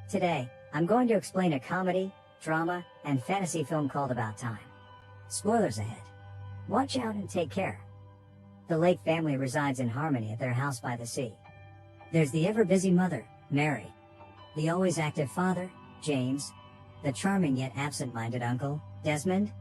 Today, I'm going to explain a comedy, drama, and fantasy film called About Time. Spoilers ahead. Watch out and take care. The Lake family resides in harmony at their house by the sea. There's the ever-busy mother, Mary. The always active father, James. The charming yet absent-minded uncle, Desmond.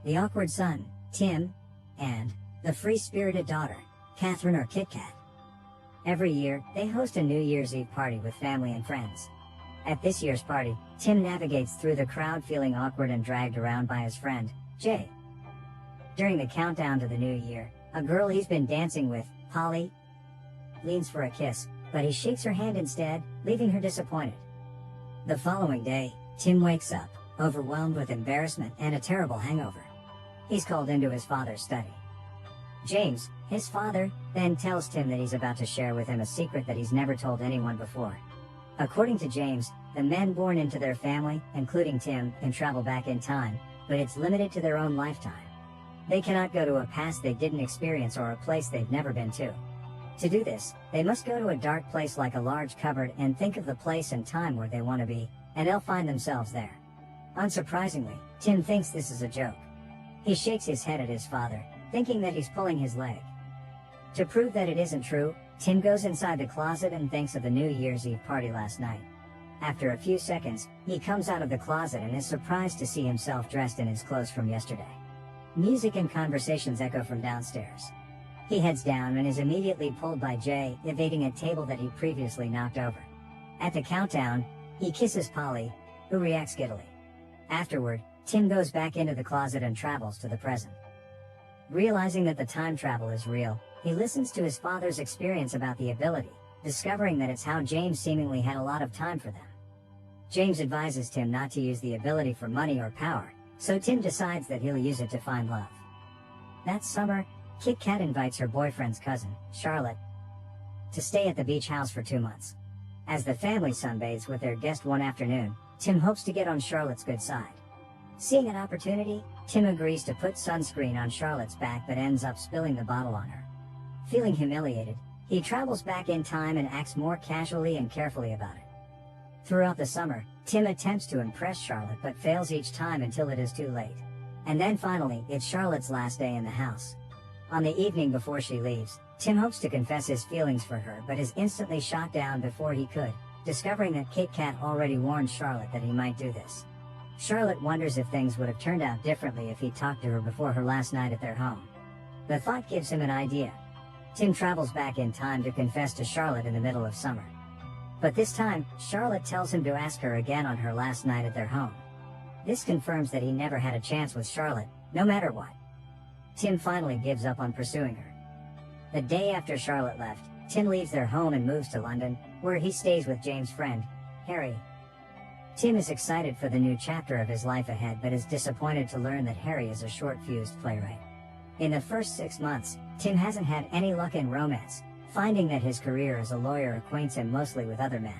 The awkward son, Tim. And the free-spirited daughter, Catherine or Kit Kat. Every year, they host a New Year's Eve party with family and friends. At this year's party, Tim navigates through the crowd feeling awkward and dragged around by his friend, Jay. During the countdown to the new year, a girl he's been dancing with, Polly, leans for a kiss, but he shakes her hand instead, leaving her disappointed. The following day, Tim wakes up, overwhelmed with embarrassment and a terrible hangover. He's called into his father's study. James, his father, then tells Tim that he's about to share with him a secret that he's never told anyone before. According to James, the men born into their family, including Tim, can travel back in time, but it's limited to their own lifetime. They cannot go to a past they didn't experience or a place they've never been to. To do this, they must go to a dark place like a large cupboard and think of the place and time where they want to be, and they'll find themselves there. Unsurprisingly, Tim thinks this is a joke. He shakes his head at his father, thinking that he's pulling his leg. To prove that it isn't true, Tim goes inside the closet and thinks of the New Year's Eve party last night. After a few seconds, he comes out of the closet and is surprised to see himself dressed in his clothes from yesterday. Music and conversations echo from downstairs. He heads down and is immediately pulled by Jay, evading a table that he previously knocked over. At the countdown, he kisses Polly, who reacts giddily. Afterward, Tim goes back into the closet and travels to the present. Realizing that the time travel is real, he listens to his father's experience about the ability, discovering that it's how James seemingly had a lot of time for them. James advises Tim not to use the ability for money or power, so Tim decides that he'll use it to find love. That summer, Kit Kat invites her boyfriend's cousin, Charlotte, to stay at the beach house for 2 months. As the family sunbathes with their guest one afternoon, Tim hopes to get on Charlotte's good side. Seeing an opportunity, Tim agrees to put sunscreen on Charlotte's back but ends up spilling the bottle on her. Feeling humiliated, he travels back in time and acts more casually and carefully about it. Throughout the summer, Tim attempts to impress Charlotte but fails each time until it is too late. And then finally, it's Charlotte's last day in the house. On the evening before she leaves, Tim hopes to confess his feelings for her but is instantly shot down before he could, discovering that Kit Kat already warned Charlotte that he might do this. Charlotte wonders if things would have turned out differently if he talked to her before her last night at their home. The thought gives him an idea. Tim travels back in time to confess to Charlotte in the middle of summer. But this time, Charlotte tells him to ask her again on her last night at their home. This confirms that he never had a chance with Charlotte, no matter what. Tim finally gives up on pursuing her. The day after Charlotte left, Tim leaves their home and moves to London, where he stays with James' friend, Harry. Tim is excited for the new chapter of his life ahead but is disappointed to learn that Harry is a short-fused playwright. In the first 6 months, Tim hasn't had any luck in romance, finding that his career as a lawyer acquaints him mostly with other men.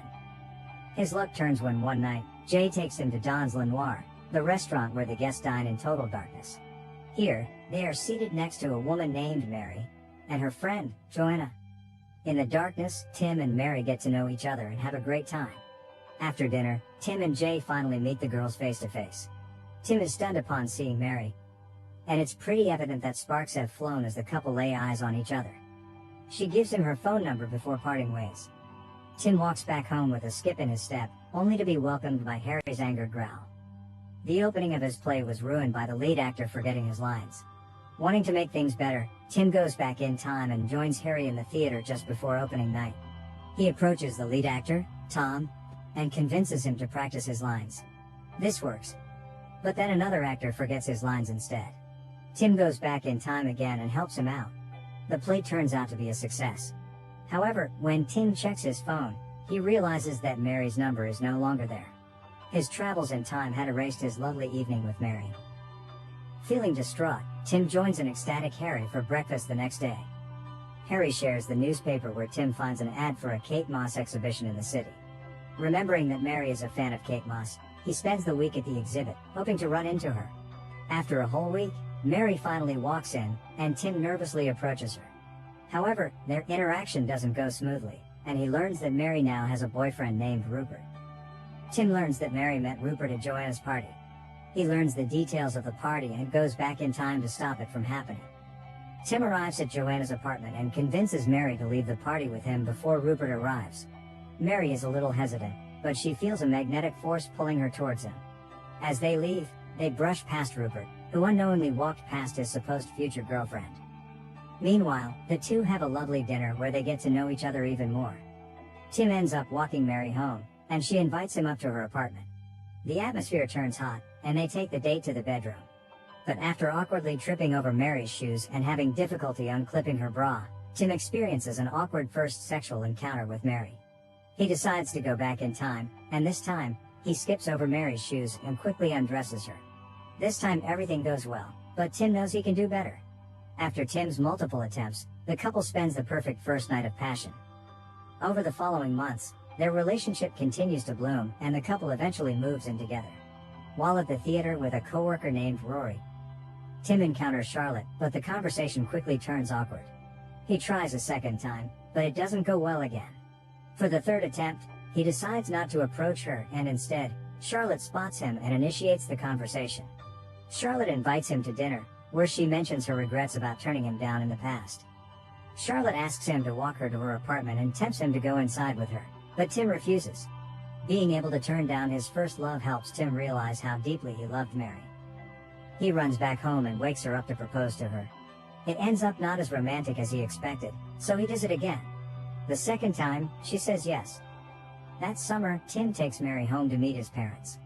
His luck turns when one night, Jay takes him to Don's Le Noir, the restaurant where the guests dine in total darkness. Here, they are seated next to a woman named Mary, and her friend, Joanna. In the darkness, Tim and Mary get to know each other and have a great time. After dinner, Tim and Jay finally meet the girls face to face. Tim is stunned upon seeing Mary, and it's pretty evident that sparks have flown as the couple lay eyes on each other. She gives him her phone number before parting ways. Tim walks back home with a skip in his step, only to be welcomed by Harry's angered growl. The opening of his play was ruined by the lead actor forgetting his lines. Wanting to make things better, Tim goes back in time and joins Harry in the theater just before opening night. He approaches the lead actor, Tom, and convinces him to practice his lines. This works. But then another actor forgets his lines instead. Tim goes back in time again and helps him out. The play turns out to be a success. However, when Tim checks his phone, he realizes that Mary's number is no longer there. His travels in time had erased his lovely evening with Mary. Feeling distraught, Tim joins an ecstatic Harry for breakfast the next day. Harry shares the newspaper where Tim finds an ad for a Kate Moss exhibition in the city. Remembering that Mary is a fan of Kate Moss, he spends the week at the exhibit, hoping to run into her. After a whole week, Mary finally walks in, and Tim nervously approaches her. However, their interaction doesn't go smoothly, and he learns that Mary now has a boyfriend named Rupert. Tim learns that Mary met Rupert at Joanna's party. He learns the details of the party and goes back in time to stop it from happening. Tim arrives at Joanna's apartment and convinces Mary to leave the party with him before Rupert arrives. Mary is a little hesitant, but she feels a magnetic force pulling her towards him. As they leave, they brush past Rupert, who unknowingly walked past his supposed future girlfriend. Meanwhile, the two have a lovely dinner where they get to know each other even more. Tim ends up walking Mary home, and she invites him up to her apartment. The atmosphere turns hot, and they take the date to the bedroom. But after awkwardly tripping over Mary's shoes and having difficulty unclipping her bra, Tim experiences an awkward first sexual encounter with Mary. He decides to go back in time, and this time, he skips over Mary's shoes and quickly undresses her. This time everything goes well, but Tim knows he can do better. After Tim's multiple attempts, the couple spends the perfect first night of passion. Over the following months, their relationship continues to bloom, and the couple eventually moves in together. While at the theater with a coworker named Rory, Tim encounters Charlotte, but the conversation quickly turns awkward. He tries a second time, but it doesn't go well again. For the third attempt, he decides not to approach her, and instead, Charlotte spots him and initiates the conversation. Charlotte invites him to dinner, where she mentions her regrets about turning him down in the past. Charlotte asks him to walk her to her apartment and tempts him to go inside with her, but Tim refuses. Being able to turn down his first love helps Tim realize how deeply he loved Mary. He runs back home and wakes her up to propose to her. It ends up not as romantic as he expected, so he does it again. The second time, she says yes. That summer, Tim takes Mary home to meet his parents.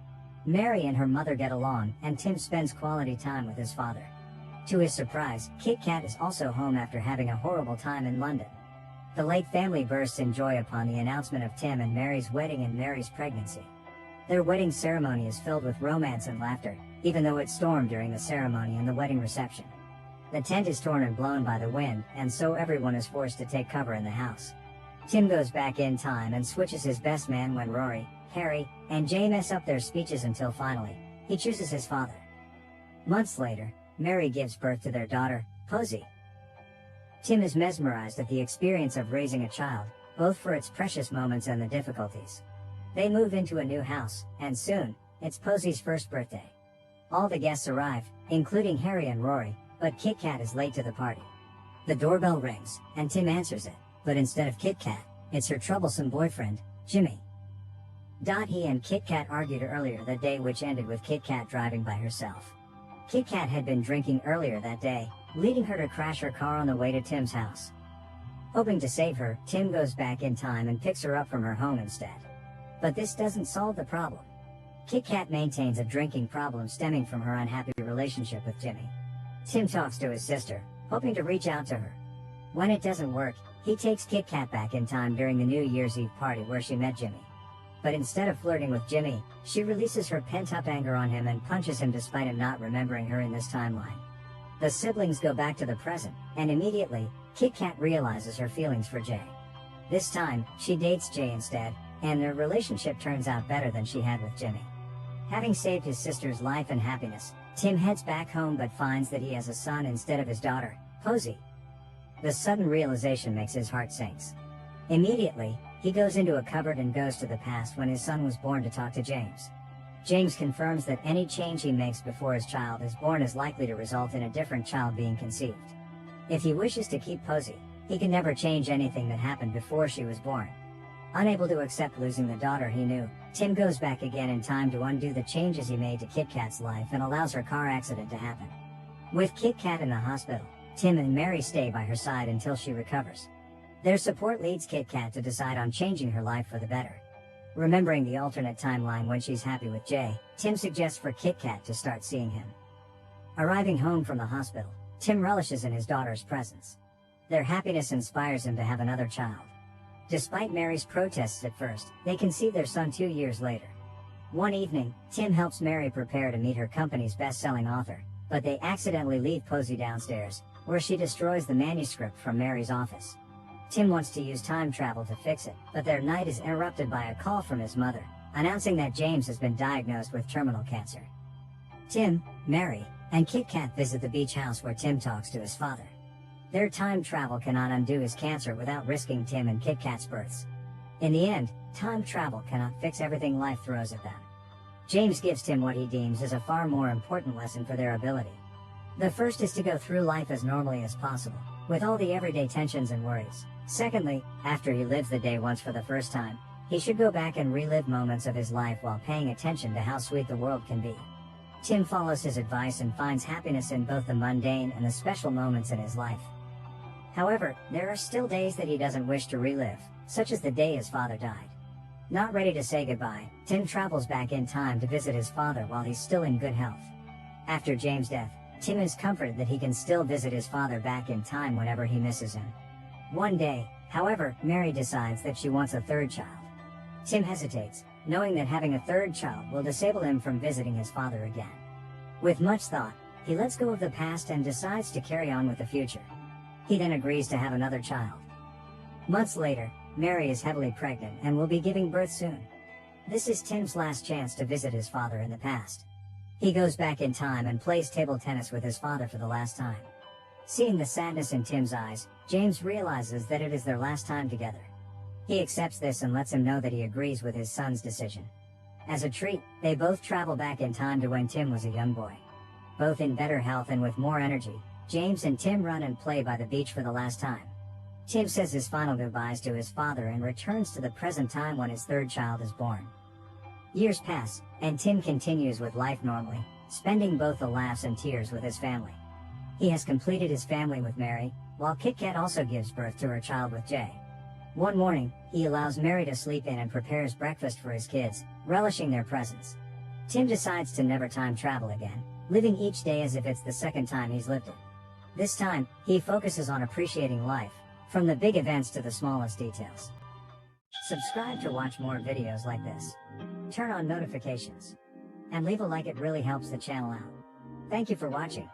Mary and her mother get along, and Tim spends quality time with his father. To his surprise, Kit Kat is also home after having a horrible time in London. The Lake family bursts in joy upon the announcement of Tim and Mary's wedding and Mary's pregnancy. Their wedding ceremony is filled with romance and laughter, even though it stormed during the ceremony and the wedding reception. The tent is torn and blown by the wind, and so everyone is forced to take cover in the house. Tim goes back in time and switches his best man when Rory, Harry, and Jay mess up their speeches until finally, he chooses his father. Months later, Mary gives birth to their daughter, Posey. Tim is mesmerized at the experience of raising a child, both for its precious moments and the difficulties. They move into a new house, and soon, it's Posey's first birthday. All the guests arrive, including Harry and Rory, but Kit Kat is late to the party. The doorbell rings, and Tim answers it, but instead of Kit Kat, it's her troublesome boyfriend, Jimmy. He and Kit Kat argued earlier that day, which ended with Kit Kat driving by herself. Kit Kat had been drinking earlier that day, leading her to crash her car on the way to Tim's house. Hoping to save her, Tim goes back in time and picks her up from her home instead. But this doesn't solve the problem. Kit Kat maintains a drinking problem stemming from her unhappy relationship with Jimmy. Tim talks to his sister, hoping to reach out to her. When it doesn't work, he takes Kit Kat back in time during the New Year's Eve party where she met Jimmy. But instead of flirting with Jimmy, she releases her pent-up anger on him and punches him despite him not remembering her in this timeline. The siblings go back to the present, and immediately, Kit Kat realizes her feelings for Jay. This time, she dates Jay instead, and their relationship turns out better than she had with Jimmy. Having saved his sister's life and happiness, Tim heads back home but finds that he has a son instead of his daughter, Posey. The sudden realization makes his heart sink. Immediately, he goes into a cupboard and goes to the past when his son was born to talk to James. James confirms that any change he makes before his child is born is likely to result in a different child being conceived. If he wishes to keep Posey, he can never change anything that happened before she was born. Unable to accept losing the daughter he knew, Tim goes back again in time to undo the changes he made to Kit Kat's life and allows her car accident to happen. With Kit Kat in the hospital, Tim and Mary stay by her side until she recovers. Their support leads Kit Kat to decide on changing her life for the better. Remembering the alternate timeline when she's happy with Jay, Tim suggests for Kit Kat to start seeing him. Arriving home from the hospital, Tim relishes in his daughter's presence. Their happiness inspires him to have another child. Despite Mary's protests at first, they conceive their son 2 years later. One evening, Tim helps Mary prepare to meet her company's best-selling author, but they accidentally leave Posey downstairs, where she destroys the manuscript from Mary's office. Tim wants to use time travel to fix it, but their night is interrupted by a call from his mother, announcing that James has been diagnosed with terminal cancer. Tim, Mary, and Kit Kat visit the beach house where Tim talks to his father. Their time travel cannot undo his cancer without risking Tim and Kit Kat's births. In the end, time travel cannot fix everything life throws at them. James gives Tim what he deems as a far more important lesson for their ability. The first is to go through life as normally as possible, with all the everyday tensions and worries. Secondly, after he lives the day once for the first time, he should go back and relive moments of his life while paying attention to how sweet the world can be. Tim follows his advice and finds happiness in both the mundane and the special moments in his life. However, there are still days that he doesn't wish to relive, such as the day his father died. Not ready to say goodbye, Tim travels back in time to visit his father while he's still in good health. After James' death, Tim is comforted that he can still visit his father back in time whenever he misses him. One day, however, Mary decides that she wants a third child. Tim hesitates, knowing that having a third child will disable him from visiting his father again. With much thought, he lets go of the past and decides to carry on with the future. He then agrees to have another child. Months later, Mary is heavily pregnant and will be giving birth soon. This is Tim's last chance to visit his father in the past. He goes back in time and plays table tennis with his father for the last time. Seeing the sadness in Tim's eyes, James realizes that it is their last time together. He accepts this and lets him know that he agrees with his son's decision. As a treat, they both travel back in time to when Tim was a young boy. Both in better health and with more energy, James and Tim run and play by the beach for the last time. Tim says his final goodbyes to his father and returns to the present time when his third child is born. Years pass, and Tim continues with life normally, spending both the laughs and tears with his family. He has completed his family with Mary, while Kit Kat also gives birth to her child with Jay. One morning, he allows Mary to sleep in and prepares breakfast for his kids, relishing their presence. Tim decides to never time travel again, living each day as if it's the second time he's lived it. This time, he focuses on appreciating life, from the big events to the smallest details. Subscribe to watch more videos like this. Turn on notifications. And leave a like, it really helps the channel out. Thank you for watching.